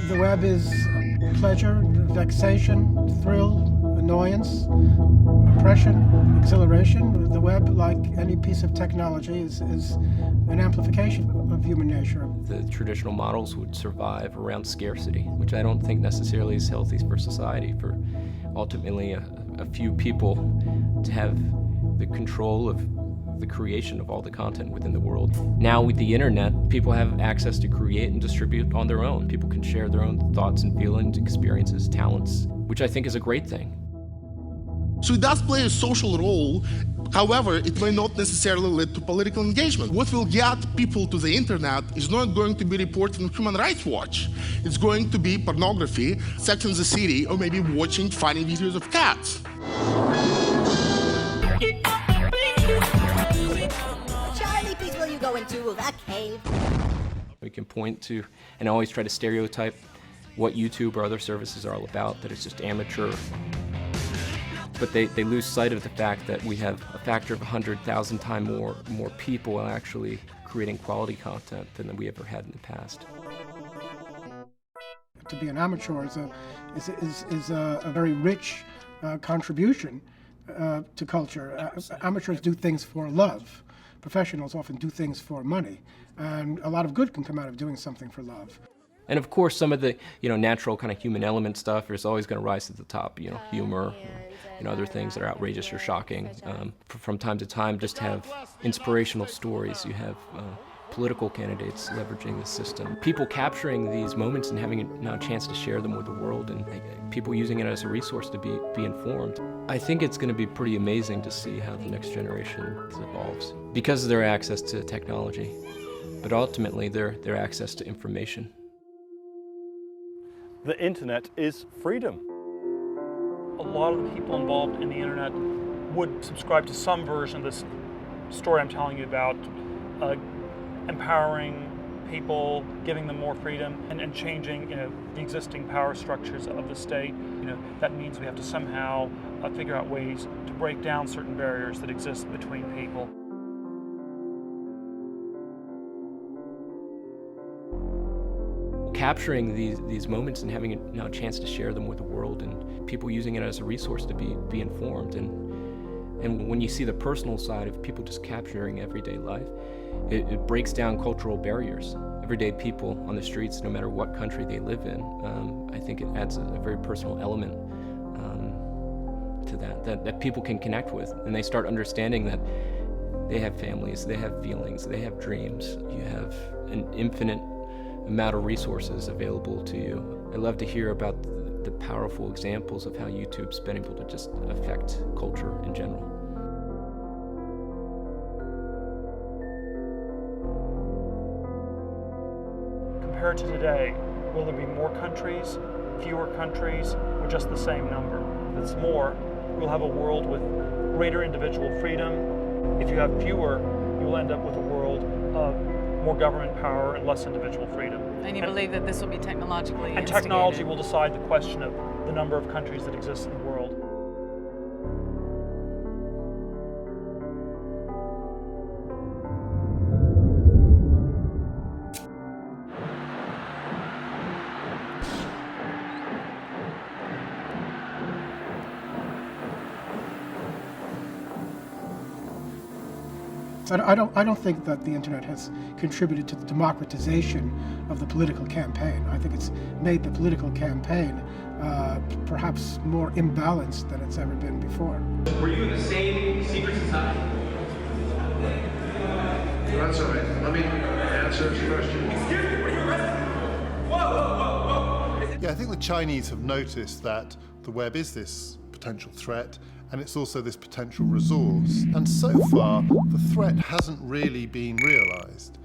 The web is pleasure, vexation, thrill, annoyance, oppression, exhilaration. The web, like any piece of technology, is an amplification of human nature. The traditional models would survive around scarcity, which I don't think necessarily is healthy for society, for ultimately a few people to have the control of the creation of all the content within the world. Now with the internet, people have access to create and distribute on their own. People can share their own thoughts and feelings, experiences, talents, which I think is a great thing. So it does play a social role. However, it may not necessarily lead to political engagement. What will get people to the internet is not going to be reported on Human Rights Watch. It's going to be pornography, Sex and the City, or maybe watching funny videos of cats. Charlie, please will you go into the cave? We can point to and always try to stereotype what YouTube or other services are all about, that it's just amateur. But they lose sight of the fact that we have a factor of 100,000 times more people actually creating quality content than we ever had in the past. To be an amateur is a very rich contribution to culture. Amateurs do things for love. Professionals often do things for money, and a lot of good can come out of doing something for love. And of course, some of the natural kind of human element stuff is always going to rise to the top. Humor, other things that are outrageous or shocking. From time to time, just have inspirational stories. You have political candidates leveraging the system. People capturing these moments and having a chance to share them with the world, and people using it as a resource to be informed. I think it's going to be pretty amazing to see how the next generation evolves because of their access to technology, but ultimately their access to information. The internet is freedom. A lot of the people involved in the internet would subscribe to some version of this story I'm telling you about, empowering people, giving them more freedom, and changing the existing power structures of the state. That means we have to somehow figure out ways to break down certain barriers that exist between people. Capturing these moments and having a chance to share them with the world, and people using it as a resource to be informed. And when you see the personal side of people just capturing everyday life, it breaks down cultural barriers. Everyday people on the streets, no matter what country they live in, I think it adds a very personal element to that people can connect with, and they start understanding that they have families, they have feelings, they have dreams. You have an infinite amount of resources available to you. I love to hear about the powerful examples of how YouTube's been able to just affect culture in general. Compared to today, will there be more countries, fewer countries, or just the same number? If it's more, we'll have a world with greater individual freedom. If you have fewer, you will end up with a world of more government power and less individual freedom. And you believe that this will be technologically And technology will decide the question of the number of countries that exist in the world. I don't think that the internet has contributed to the democratization of the political campaign. I think it's made the political campaign perhaps more imbalanced than it's ever been before. Were you in the same secret society? That's all right. Let me answer this question. Excuse me, were you arrested? Whoa! Yeah, I think the Chinese have noticed that the web is this potential threat, and it's also this potential resource. And so far, the threat hasn't really been realized.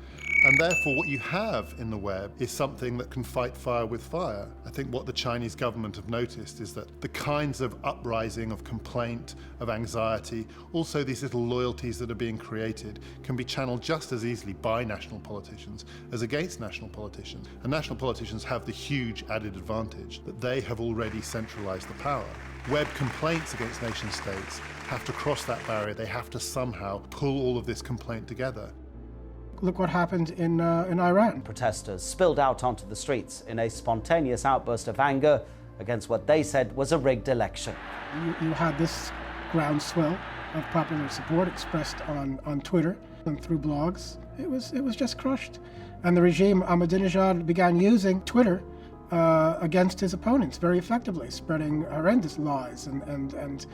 And therefore, what you have in the web is something that can fight fire with fire. I think what the Chinese government have noticed is that the kinds of uprising, of complaint, of anxiety, also these little loyalties that are being created, can be channeled just as easily by national politicians as against national politicians. And national politicians have the huge added advantage that they have already centralized the power. Web complaints against nation states have to cross that barrier. They have to somehow pull all of this complaint together. look what happened in Iran. Protesters spilled out onto the streets in a spontaneous outburst of anger against what they said was a rigged election. You had this groundswell of popular support expressed on Twitter and through blogs. It was just crushed. And the regime, Ahmadinejad, began using Twitter against his opponents very effectively, spreading horrendous lies and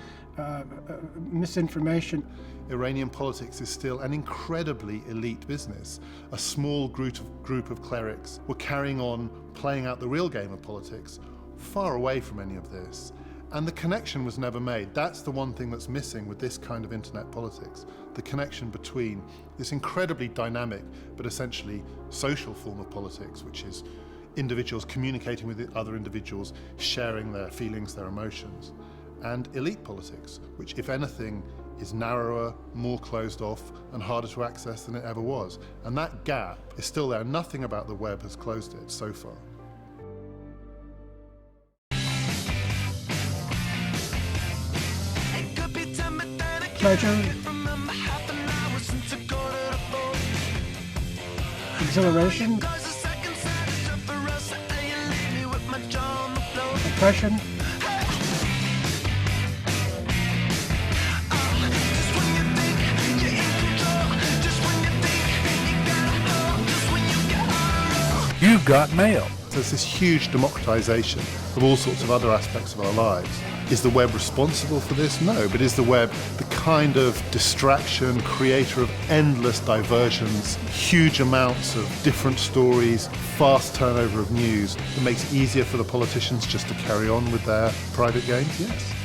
misinformation. Iranian politics is still an incredibly elite business. A small group of clerics were carrying on playing out the real game of politics, far away from any of this. And the connection was never made. That's the one thing that's missing with this kind of internet politics. The connection between this incredibly dynamic but essentially social form of politics, which is individuals communicating with other individuals, sharing their feelings, their emotions, and elite politics, which, if anything, is narrower, more closed off, and harder to access than it ever was. And that gap is still there. Nothing about the web has closed it so far. Pleasure, exhilaration, oppression, You've got mail. There's this huge democratization of all sorts of other aspects of our lives. Is the web responsible for this? No, but is the web the kind of distraction, creator of endless diversions, huge amounts of different stories, fast turnover of news that makes it easier for the politicians just to carry on with their private games? Yes.